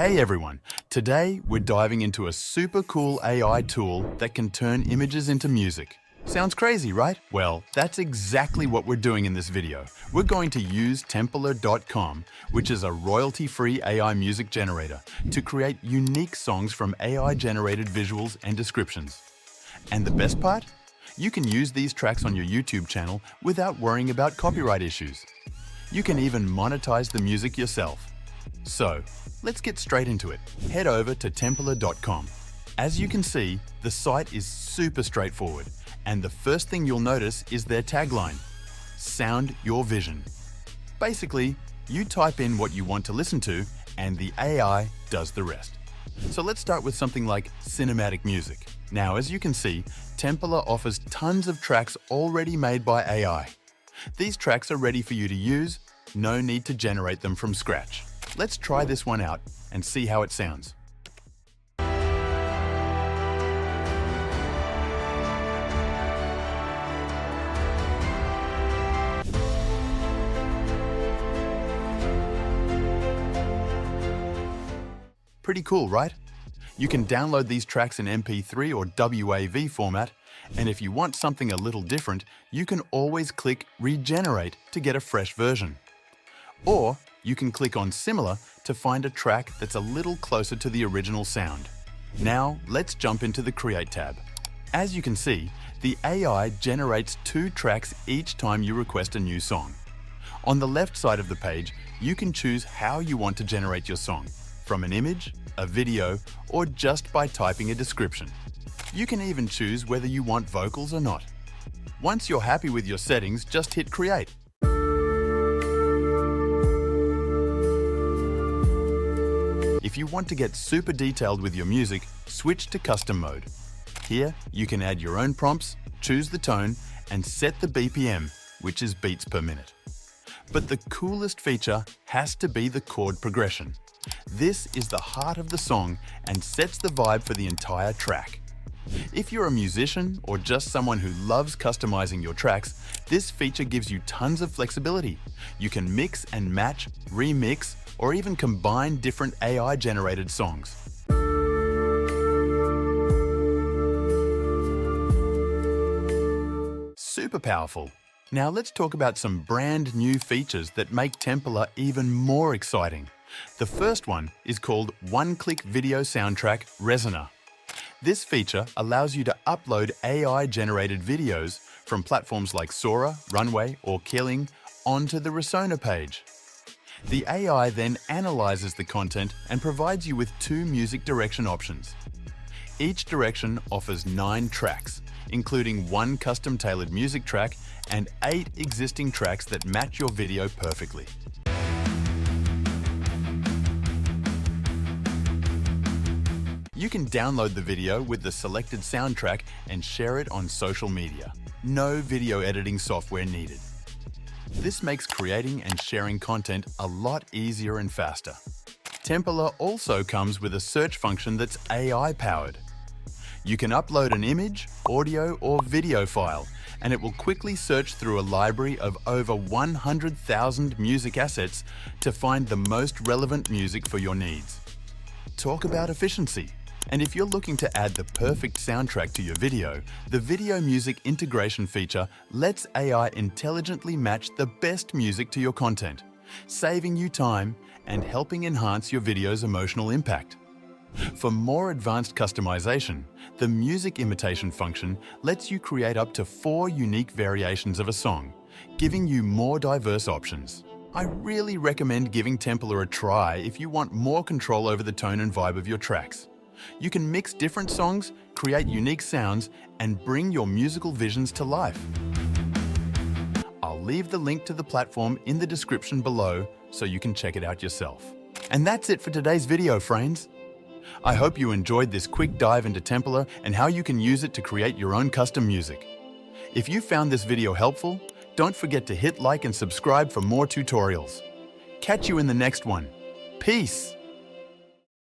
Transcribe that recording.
Hey everyone, today we're diving into a super cool AI tool that can turn images into music. Sounds crazy, right? Well, that's exactly what we're doing in this video. We're going to use TemPolor.com, which is a royalty-free AI music generator, to create unique songs from AI-generated visuals and descriptions. And the best part? You can use these tracks on your YouTube channel without worrying about copyright issues. You can even monetize the music yourself. So, let's get straight into it. Head over to TemPolor.com. As you can see, the site is super straightforward, and the first thing you'll notice is their tagline, Sound Your Vision. Basically, you type in what you want to listen to, and the AI does the rest. So let's start with something like cinematic music. Now, as you can see, TemPolor offers tons of tracks already made by AI. These tracks are ready for you to use, no need to generate them from scratch. Let's try this one out and see how it sounds. Pretty cool, right? You can download these tracks in MP3 or WAV format, and if you want something a little different, you can always click Regenerate to get a fresh version. Or you can click on Similar to find a track that's a little closer to the original sound. Now, let's jump into the Create tab. As you can see, the AI generates 2 tracks each time you request a new song. On the left side of the page, you can choose how you want to generate your song, from an image, a video, or just by typing a description. You can even choose whether you want vocals or not. Once you're happy with your settings, just hit Create. If you want to get super detailed with your music, switch to Custom mode. Here, you can add your own prompts, choose the tone, and set the BPM, which is beats per minute. But the coolest feature has to be the chord progression. This is the heart of the song and sets the vibe for the entire track. If you're a musician or just someone who loves customizing your tracks, this feature gives you tons of flexibility. You can mix and match, remix, or even combine different AI-generated songs. Super powerful. Now let's talk about some brand new features that make TemPolor even more exciting. The first one is called One-Click Video Soundtrack Resonator. This feature allows you to upload AI-generated videos from platforms like Sora, Runway, or Killing onto the Resonator page. The AI then analyzes the content and provides you with 2 music direction options. Each direction offers 9 tracks, including 1 custom-tailored music track and 8 existing tracks that match your video perfectly. You can download the video with the selected soundtrack and share it on social media. No video editing software needed. This makes creating and sharing content a lot easier and faster. TemPolor also comes with a search function that's AI-powered. You can upload an image, audio, or video file, and it will quickly search through a library of over 100,000 music assets to find the most relevant music for your needs. Talk about efficiency. And if you're looking to add the perfect soundtrack to your video, the Video Music Integration feature lets AI intelligently match the best music to your content, saving you time and helping enhance your video's emotional impact. For more advanced customization, the Music Imitation function lets you create up to 4 unique variations of a song, giving you more diverse options. I really recommend giving TemPolor a try if you want more control over the tone and vibe of your tracks. You can mix different songs, create unique sounds, and bring your musical visions to life. I'll leave the link to the platform in the description below so you can check it out yourself. And that's it for today's video, friends. I hope you enjoyed this quick dive into TemPolor and how you can use it to create your own custom music. If you found this video helpful, don't forget to hit like and subscribe for more tutorials. Catch you in the next one. Peace!